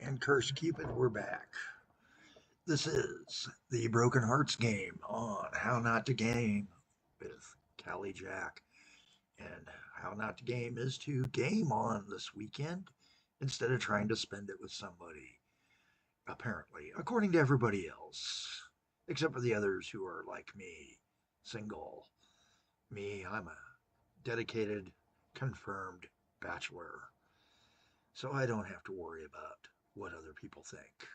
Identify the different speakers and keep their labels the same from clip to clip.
Speaker 1: And Curse Cupid, we're back. This is the Brokenhearts game on How Not to Game with Callie Jack. And how not to game is to game on this weekend instead of trying to spend it with somebody, apparently, according to everybody else, except for the others who are like me, single. Me, I'm a dedicated, confirmed bachelor, so I don't have to worry about what other people think.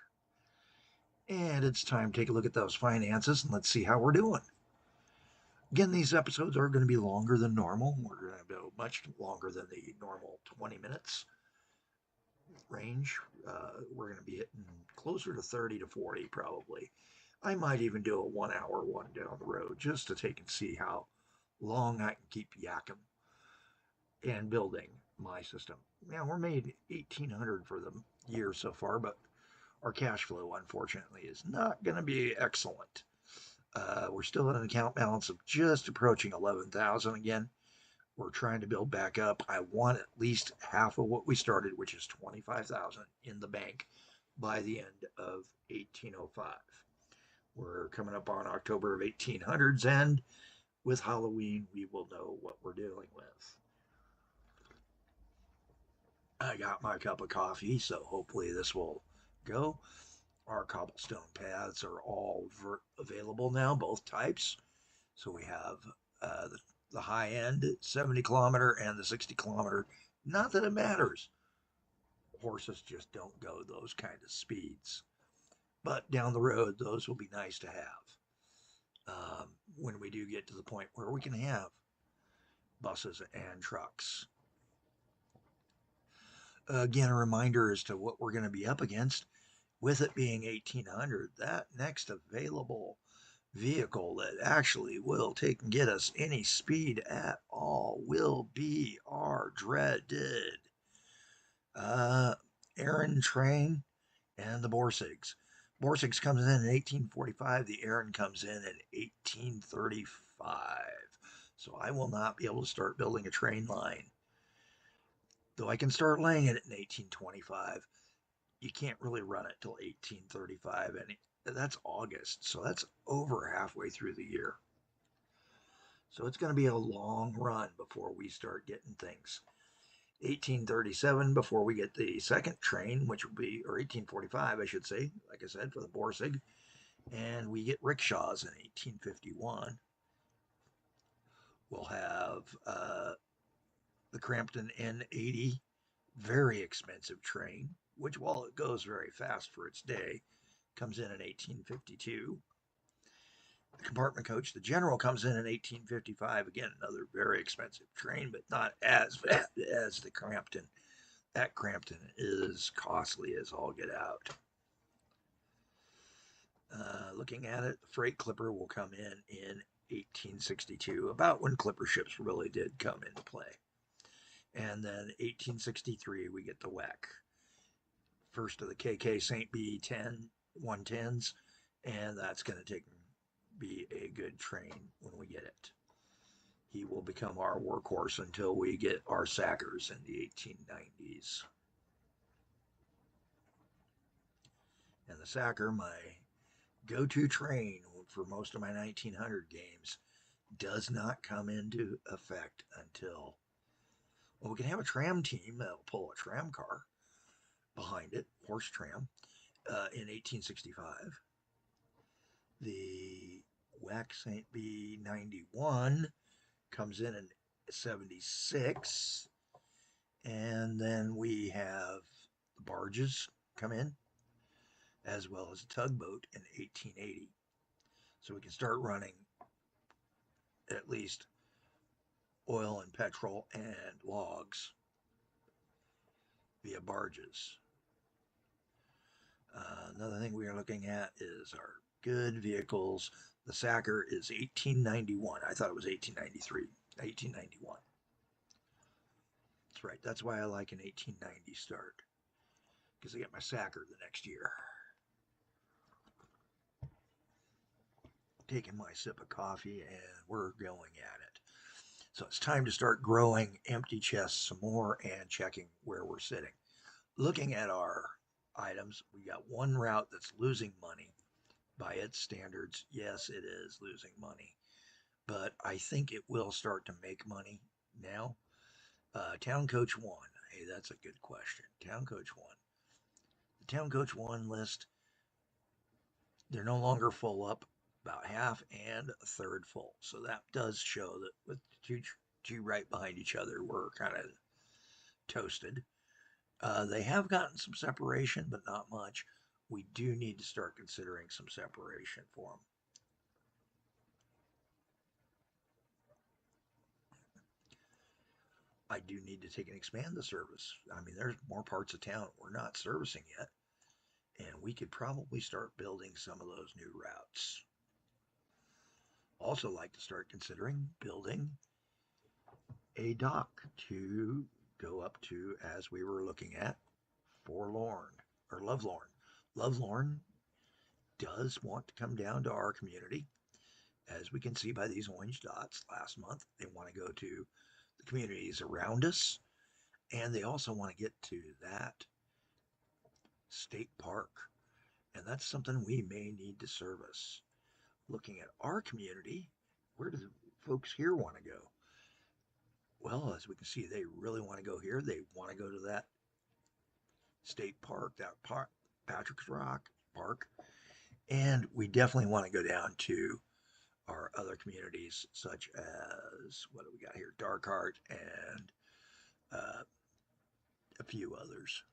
Speaker 1: And it's time to take a look at those finances and let's see how we're doing. Again, these episodes are going to be longer than normal. We're going to go much longer than the normal 20 minutes range. We're going to be hitting closer to 30 to 40 probably. I might even do a 1 hour one down the road just to take and see how long I can keep yakking and building my system. Now, we're made 1800 for the year so far, but our cash flow, unfortunately, is not going to be excellent. We're still at an account balance of just approaching 11,000 again. We're trying to build back up. I want at least half of what we started, which is 25,000 in the bank by the end of 1805. We're coming up on October of 1800's end. With Halloween, we will know what we're dealing with. I got my cup of coffee, so hopefully this will go. Our cobblestone paths are all available now, both types. So we have the high end 70 kilometer and the 60 kilometer. Not that it matters. Horses just don't go those kind of speeds. But down the road, those will be nice to have when we do get to the point where we can have buses and trucks. Again, a reminder as to what we're going to be up against. With it being 1800, that next available vehicle that actually will take and get us any speed at all will be our dreaded Aaron train and the Borsigs. Borsigs comes in 1845. The Aaron comes in 1835. So I will not be able to start building a train line. Though I can start laying it in 1825, you can't really run it till 1835, and that's August, so that's over halfway through the year. So it's going to be a long run before we start getting things. 1837 before we get the second train, which will be, or 1845, I should say, like I said, for the Borsig. And we get rickshaws in 1851. We'll have the Crampton N80, very expensive train, which, while it goes very fast for its day, comes in 1852. The compartment coach, the General, comes in 1855. Again, another very expensive train, but not as fast as the Crampton. That Crampton is costly as all get out. Looking at it, the Freight Clipper will come in 1862, about when clipper ships really did come into play. And then 1863, we get the WEC. First of the KK St. B 110s, and that's going to be a good train when we get it. He will become our workhorse until we get our Sackers in the 1890s. And the Sacker, my go-to train for most of my 1900 games, does not come into effect until, well, we can have a tram team that'll pull a tram car behind it, horse tram, in 1865. The WAC St. B 91 comes in 76. And then we have the barges come in, as well as a tugboat in 1880. So we can start running at least oil and petrol and logs via barges. Another thing we are looking at is our good vehicles. The Sacker is 1891. I thought it was 1893. 1891. That's right. That's why I like an 1890 start, because I get my Sacker the next year. Taking my sip of coffee, and we're going at it. So it's time to start growing empty chests some more and checking where we're sitting. Looking at our items. We got one route that's losing money by its standards. Yes, it is losing money, but I think it will start to make money now. Town Coach 1. Hey, that's a good question. Town Coach 1. The Town Coach 1 list, they're no longer full up, about half and a third full. So that does show that with two right behind each other, we're kind of toasted. They have gotten some separation, but not much. We do need to start considering some separation for them. I do need to take and expand the service. I mean, there's more parts of town we're not servicing yet, and we could probably start building some of those new routes. Also, like to start considering building a dock to go up to, as we were looking at, Forlorn or Lovelorn. Lovelorn does want to come down to our community. As we can see by these orange dots last month, they want to go to the communities around us, and they also want to get to that state park. And that's something we may need to service. Looking at our community, where do the folks here want to go? Well, as we can see, they really want to go here. They want to go to that state park, that park, Patrick's Rock Park. And we definitely want to go down to our other communities, such as, what do we got here? Darkheart and a few others.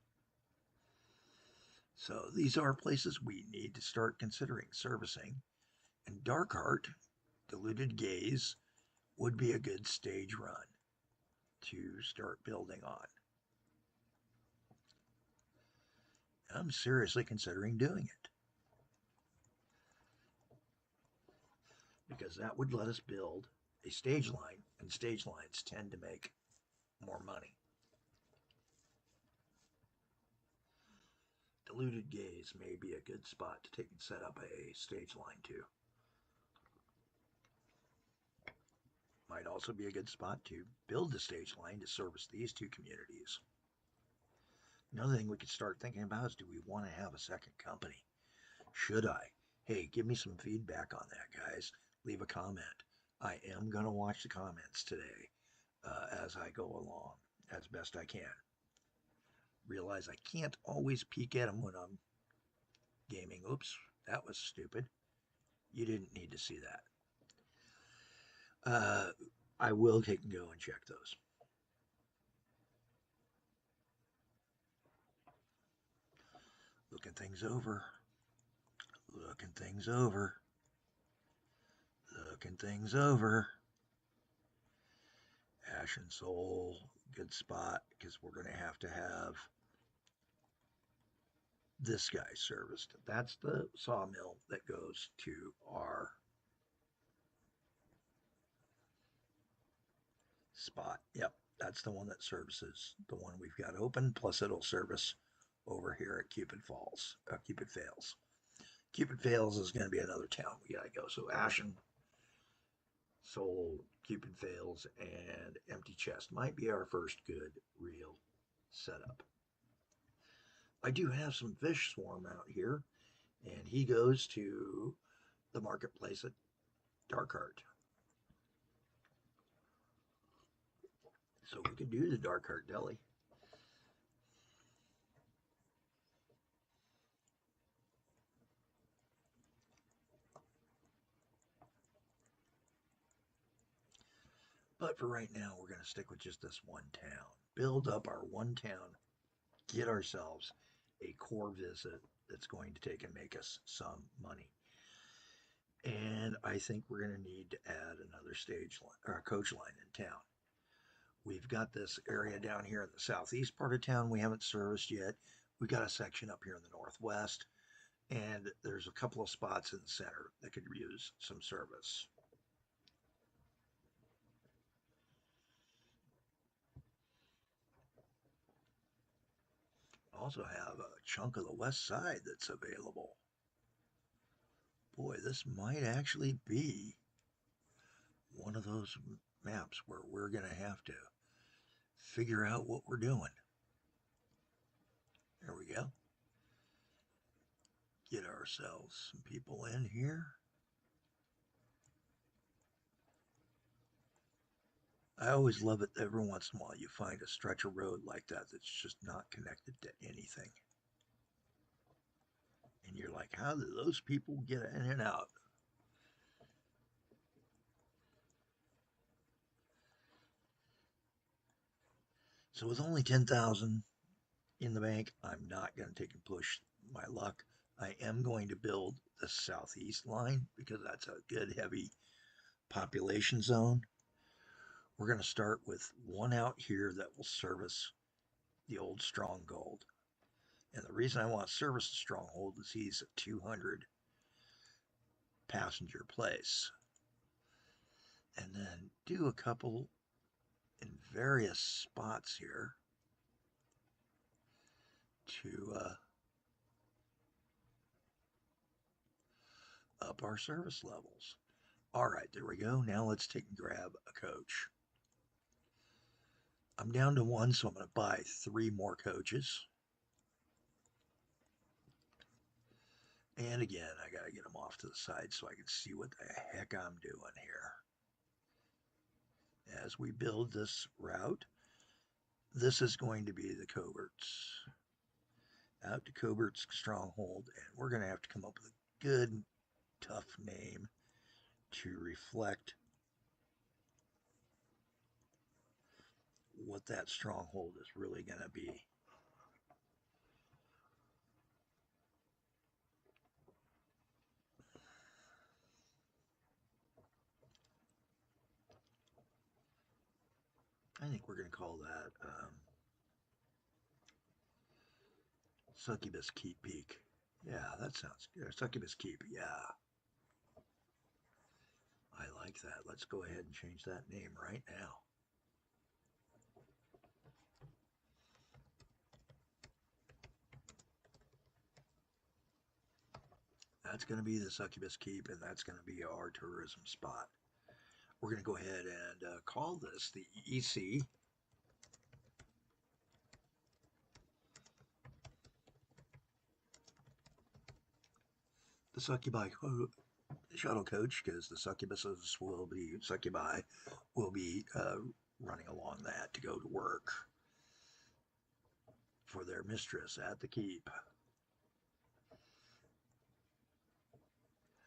Speaker 1: So these are places we need to start considering servicing. And Darkheart, Diluted Gaze, would be a good stage run to start building on. I'm seriously considering doing it, because that would let us build a stage line, and stage lines tend to make more money. Diluted Gaze may be a good spot to take and set up a stage line too. Might also be a good spot to build the stage line to service these two communities. Another thing we could start thinking about is, do we want to have a second company? Should I? Hey, give me some feedback on that, guys. Leave a comment. I am going to watch the comments today as I go along as best I can. Realize I can't always peek at them when I'm gaming. Oops, that was stupid. You didn't need to see that. I will take and go and check those. Looking things over. Looking things over. Looking things over. Ashen Soul, good spot, because we're going to have this guy serviced. That's the sawmill that goes to our spot. Yep, that's the one that services the one we've got open, plus it'll service over here at Cupid Falls, Cupid Fails. Cupid Fails is going to be another town we got to go. So Ashen, Soul, Cupid Fails, and Empty Chest might be our first good real setup. I do have some fish swarm out here, and he goes to the marketplace at Darkheart. So we could do the Darkheart Deli. But for right now, we're going to stick with just this one town. Build up our one town, get ourselves a core visit that's going to take and make us some money. And I think we're going to need to add another stage line, or a coach line in town. We've got this area down here in the southeast part of town we haven't serviced yet. We've got a section up here in the northwest, and there's a couple of spots in the center that could use some service. Also have a chunk of the west side that's available. Boy, this might actually be one of those maps where we're going to have to figure out what we're doing. There we go. get ourselves some people in here. I always love it every once in a while you find a stretch of road like that that's just not connected to anything. And you're like, how do those people get in and out? So with only 10,000 in the bank, I'm not going to take and push my luck. I am going to build the southeast line because that's a good heavy population zone. We're going to start with one out here that will service the old stronghold. And the reason I want to service the stronghold is he's a 200 passenger place. And then do a couple in various spots here to up our service levels. All right, there we go. Now let's take and grab a coach. I'm down to one, so I'm going to buy 3 more coaches. And again, I got to get them off to the side so I can see what the heck I'm doing here. As we build this route, this is going to be the coverts. Out to Cobert's stronghold, and we're going to have to come up with a good, tough name to reflect what that stronghold is really going to be. I think we're going to call that Succubus Keep Peak. Yeah, that sounds good. Succubus Keep, yeah. I like that. Let's go ahead and change that name right now. That's going to be the Succubus Keep, and that's going to be our tourism spot. We're going to go ahead and call this the EC. The Succubi shuttle coach, because the succubuses will be succubi will be running along that to go to work for their mistress at the keep.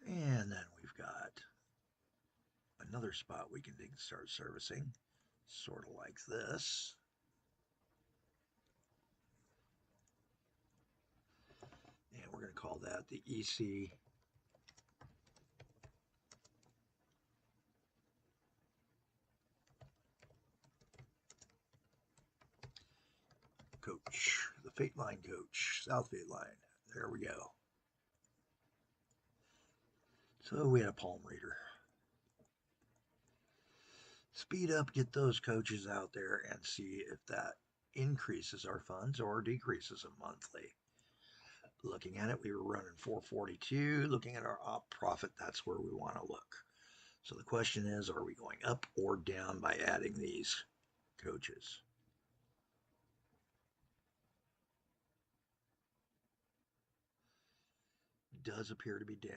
Speaker 1: And then we've got another spot we can start servicing, sort of like this. And we're going to call that the EC coach, the Fate Line coach, South Fate Line. There we go. So we had a palm reader. Speed up, get those coaches out there and see if that increases our funds or decreases them monthly. Looking at it, we were running 442. Looking at our op profit, that's where we want to look. So the question is, are we going up or down by adding these coaches? It does appear to be down.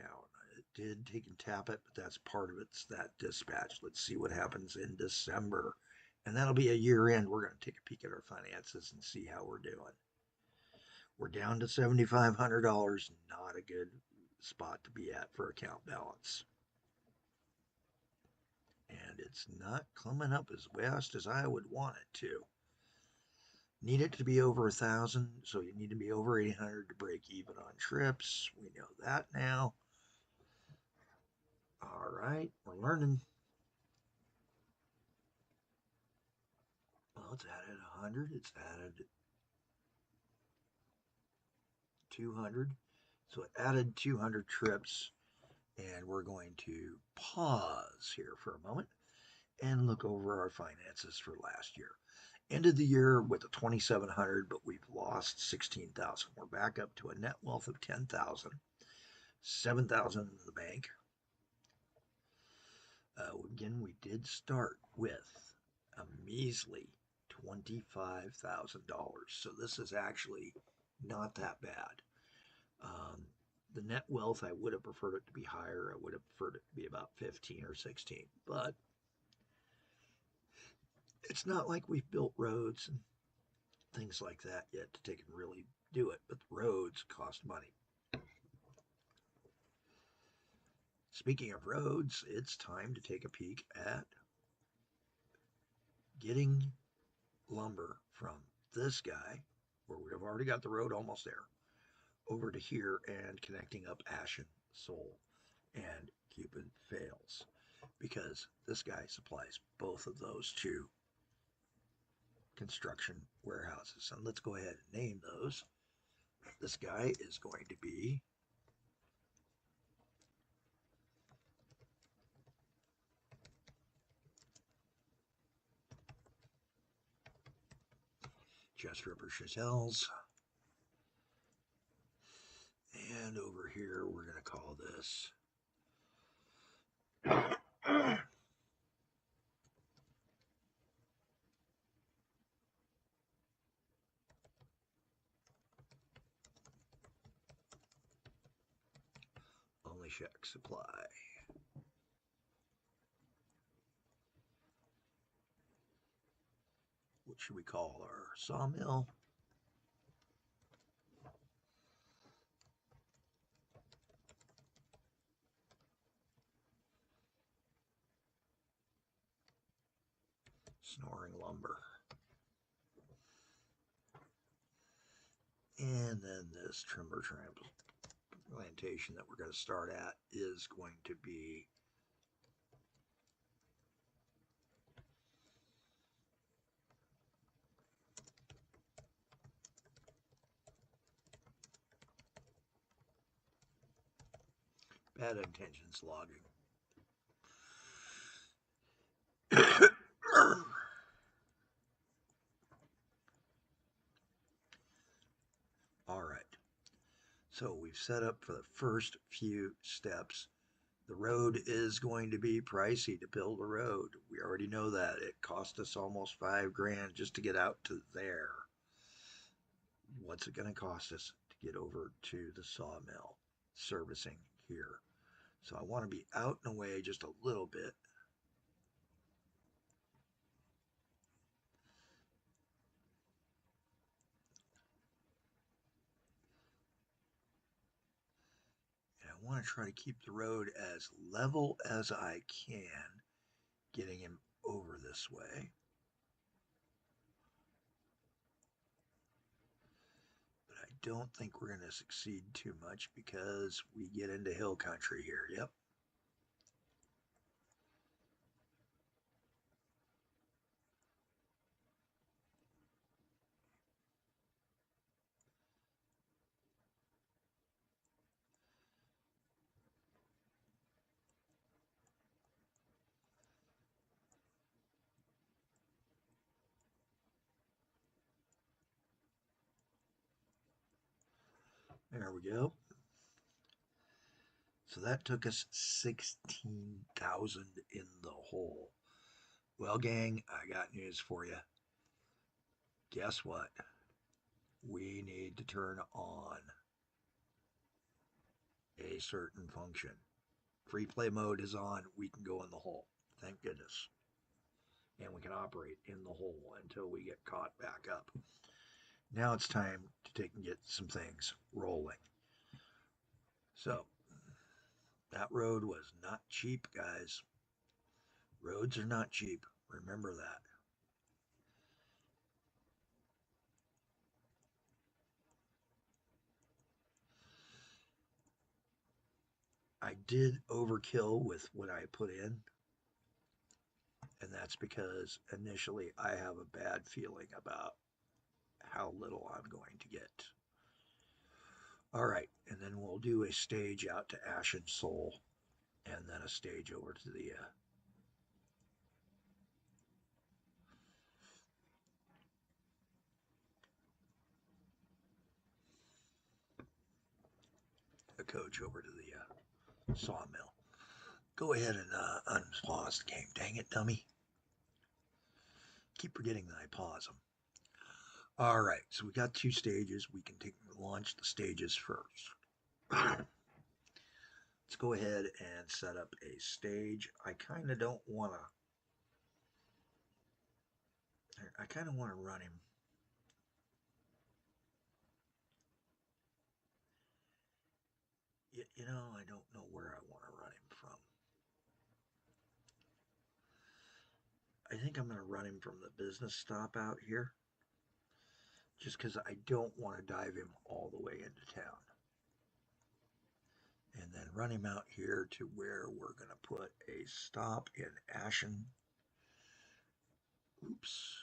Speaker 1: It did take and tap it, but that's part of it's that dispatch. Let's see what happens in December. And that'll be a year end. We're going to take a peek at our finances and see how we're doing. We're down to $7,500. Not a good spot to be at for account balance. And it's not coming up as fast as I would want it to. Need it to be over 1,000, so you need to be over 800 to break even on trips. We know that now. All right, we're learning. Well, it's added 100. It's added 200. So it added 200 trips, and we're going to pause here for a moment and look over our finances for last year. Ended the year with a 2,700, but we've lost 16,000. We're back up to a net wealth of 10,000, 7,000 in the bank. Again, we did start with a measly $25,000. So this is actually not that bad. The net wealth, I would have preferred it to be higher. I would have preferred it to be about 15 or 16. But it's not like we've built roads and things like that yet to take and really do it. But the roads cost money. Speaking of roads, it's time to take a peek at getting lumber from this guy, where we've already got the road almost there, over to here and connecting up Ashen Soul and Cupid Fails, because this guy supplies both of those two construction warehouses. And let's go ahead and name those. This guy is going to be Just Ripper Chatels. And over here, we're going to call this Only Shack Supply. What should we call our sawmill? Snoring Lumber. And then this timber plantation that we're going to start at is going to be Bad Intentions Logging. All right. So we've set up for the first few steps. The road is going to be pricey to build a road. We already know that. It cost us almost $5,000 just to get out to there. What's it going to cost us to get over to the sawmill servicing here? So I want to be out and away just a little bit. And I want to try to keep the road as level as I can, getting him over this way. But I don't think we're going to succeed too much because we get into hill country here. Yep. There we go. So that took us 16,000 in the hole. Well, gang, I got news for you. Guess what? We need to turn on a certain function. Free play mode is on. We can go in the hole. Thank goodness. And we can operate in the hole until we get caught back up. Now it's time to take and get some things rolling. So, that road was not cheap, guys. Roads are not cheap. Remember that. I did overkill with what I put in, and that's because initially I have a bad feeling about how little I'm going to get. All right, and then we'll do a stage out to Ashen Soul, and then a stage over to the coach over to the sawmill. Go ahead and unpause the game. Dang it, dummy. Keep forgetting that I pause them. All right, so we got two stages. We can launch the stages first. let's go ahead and set up a stage. I kind of don't want to. I kind of want to run him. You know, I don't know where I want to run him from. I think I'm going to run him from the business stop out here, just because I don't want to dive him all the way into town. And then run him out here to where we're going to put a stop in Ashen. Oops.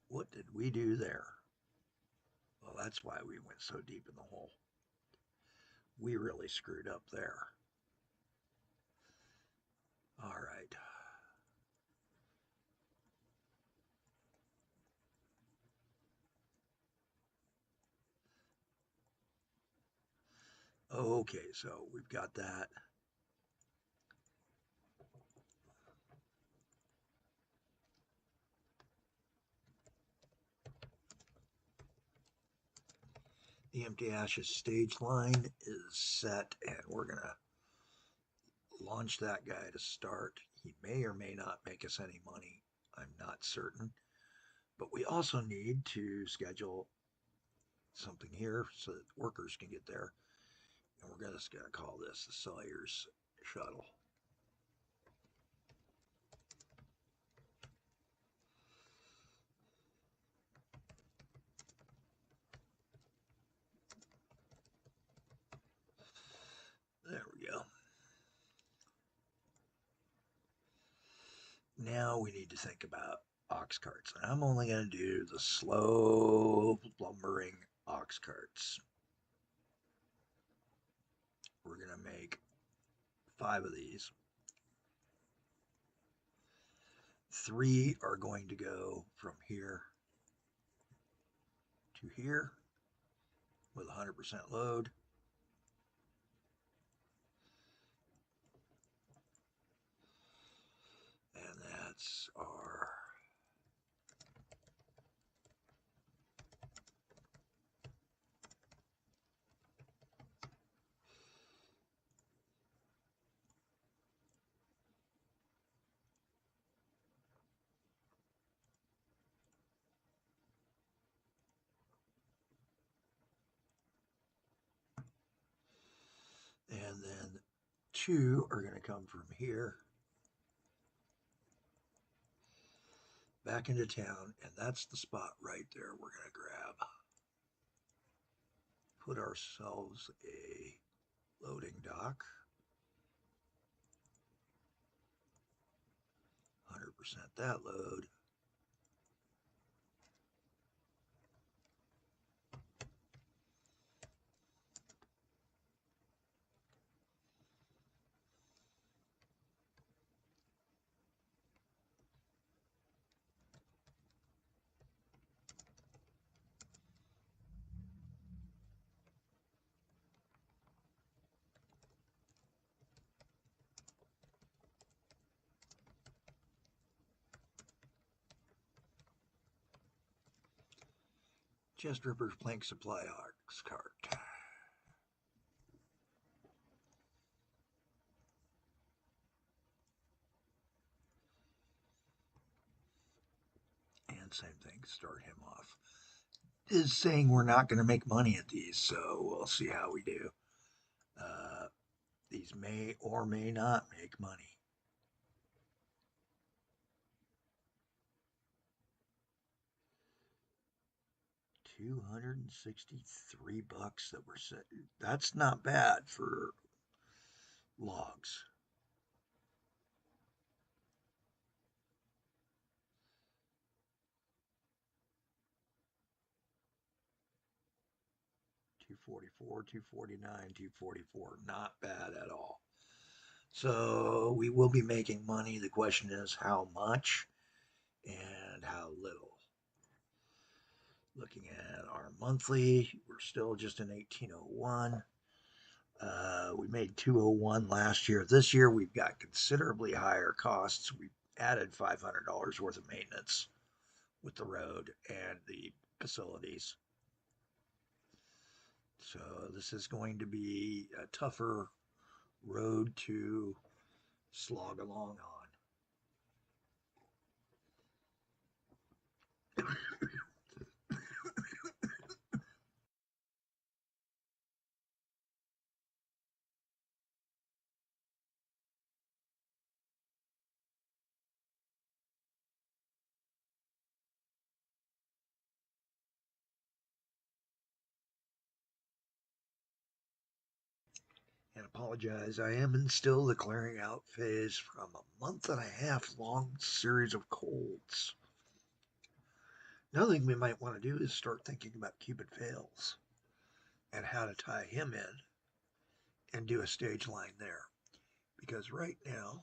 Speaker 1: What did we do there? Well, that's why we went so deep in the hole. We really screwed up there. All right. Okay, so we've got that. The Empty Ashes stage line is set, and we're going to launch that guy to start. He may or may not make us any money. I'm not certain. But we also need to schedule something here so that workers can get there. And we're just going to call this the Sawyer's Shuttle. There we go. Now we need to think about ox carts. And I'm only going to do the slow lumbering ox carts. We're going to make 5 of these. 3 are going to go from here to here with 100% load. And that's our and then 2 are going to come from here back into town, and that's the spot right there we're going to grab. Put ourselves a loading dock. 100% that load. Chest Ripper's Plank Supply Ox Cart. And same thing, start him off. Is saying we're not going to make money at these, so we'll see how we do. These may or may not make money. $263 that we're set. That's not bad for logs. $244, $249, $244. Not bad at all. So we will be making money. The question is how much and how little. Looking at our monthly, we're still just in 1801. We made 201 last year. This year we've got considerably higher costs. We added $500 worth of maintenance with the road and the facilities. So this is going to be a tougher road to slog along on. And apologize, I am in still the clearing out phase from a month and a half long series of colds. Another thing we might want to do is start thinking about Cupid Fails and how to tie him in and do a stage line there. Because right now,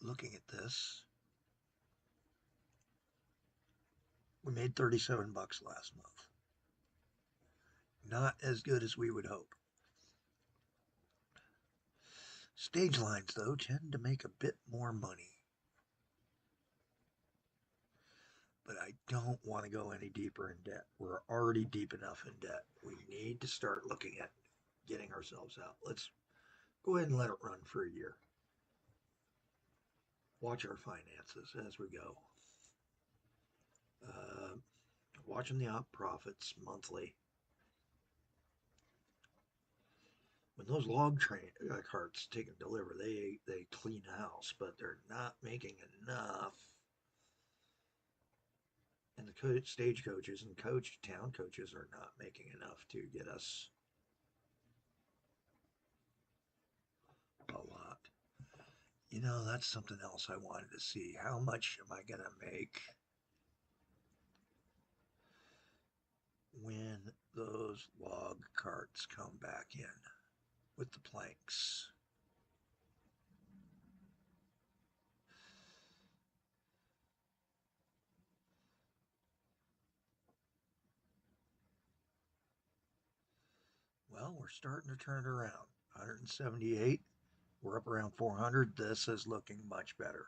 Speaker 1: looking at this, we made 37 bucks last month. Not as good as we would hope. Stage lines, though, tend to make a bit more money. But I don't want to go any deeper in debt. We're already deep enough in debt. We need to start looking at getting ourselves out. Let's go ahead and let it run for a year. Watch our finances as we go. Uh, Watching the op profits monthly. When those log train carts take and deliver, they clean house, but they're not making enough. And the stagecoaches and town coaches are not making enough to get us a lot. You know, that's something else I wanted to see. How much am I going to make when those log carts come back in with the planks? Well, we're starting to turn it around. 178. We're up around 400. This is looking much better.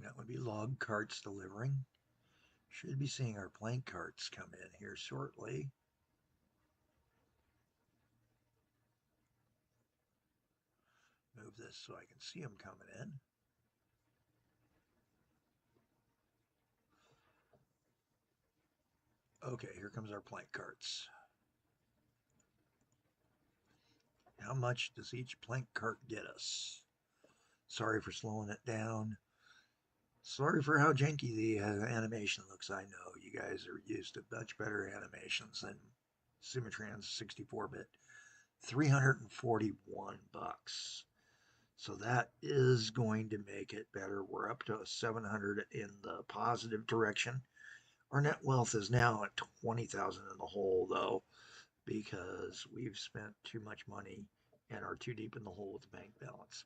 Speaker 1: That would be log carts delivering. Should be seeing our plank carts come in here shortly. Move this so I can see them coming in. Okay, here comes our plank carts. How much does each plank cart get us? Sorry for slowing it down. Sorry for how janky the animation looks. I know you guys are used to much better animations than Symmetron's 64-bit. 341 bucks. So that is going to make it better. We're up to 700 in the positive direction. Our net wealth is now at 20,000 in the hole though, because we've spent too much money and are too deep in the hole with the bank balance.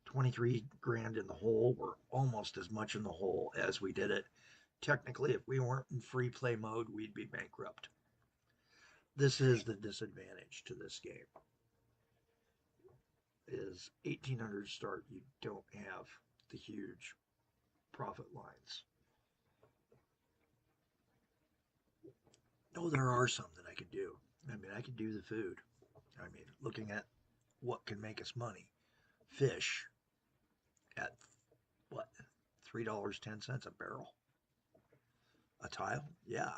Speaker 1: 23 grand in the hole. We're almost as much in the hole as we did it. Technically, if we weren't in free play mode, we'd be bankrupt. This is the disadvantage to this game. Is 1800 start, you don't have the huge profit lines. Oh, there are some that I could do. I mean, I could do the food. I mean, looking at what can make us money. Fish at what? $3.10 a barrel. A tile? Yeah.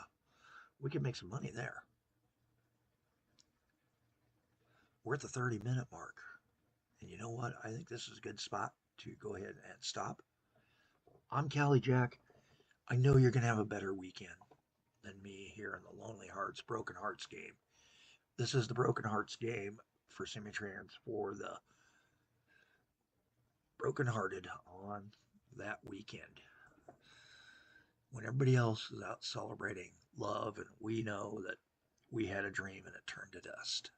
Speaker 1: We could make some money there. We're at the 30-minute mark. And you know what? I think this is a good spot to go ahead and stop. I'm Callie Jack. I know you're going to have a better weekend than me here in the Lonely Hearts, Broken Hearts game. This is the Broken Hearts game for Simitrans for the brokenhearted on that weekend. When everybody else is out celebrating love and we know that we had a dream and it turned to dust.